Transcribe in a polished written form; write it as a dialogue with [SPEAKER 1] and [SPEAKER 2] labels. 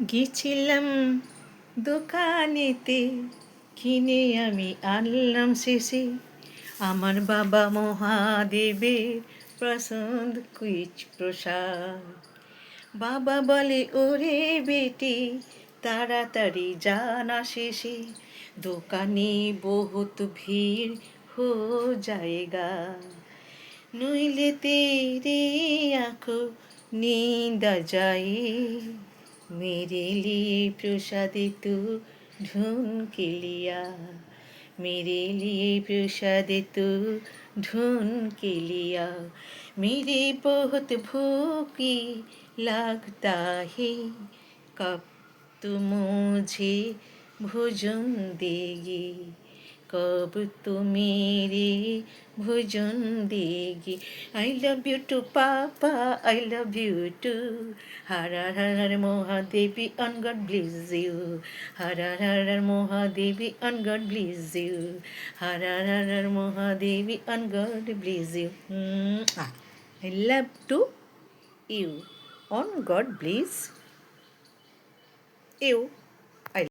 [SPEAKER 1] গেছিলাম দোকানেতে, কিনে আমি আনলাম শেষে আমার বাবা মহাদেবের পছন্দ কুইচ প্রসাদ। বাবা বলে ওরে বেটি তাড়াতাড়ি জানা শেষে, দোকানে বহুত ভিড় হো জায়গা, নইলে তেরে आँखों नींद आ जाए, मेरे लिए प्रसाद तू ढूंढ के लिया, मेरे लिए प्रसाद तू ढूंढ के लिया, मेरे बहुत भूखी लगता है, कब तू मुझे भोजन देगी, कब तू मेरे भोजन देगी। I love you too, Papa. I love you too. Har har har har Mohadevi, and God bless you. Har har har har Mohadevi, and God bless you. Har har har har Mohadevi, and God bless you. I love to you. On God bless you.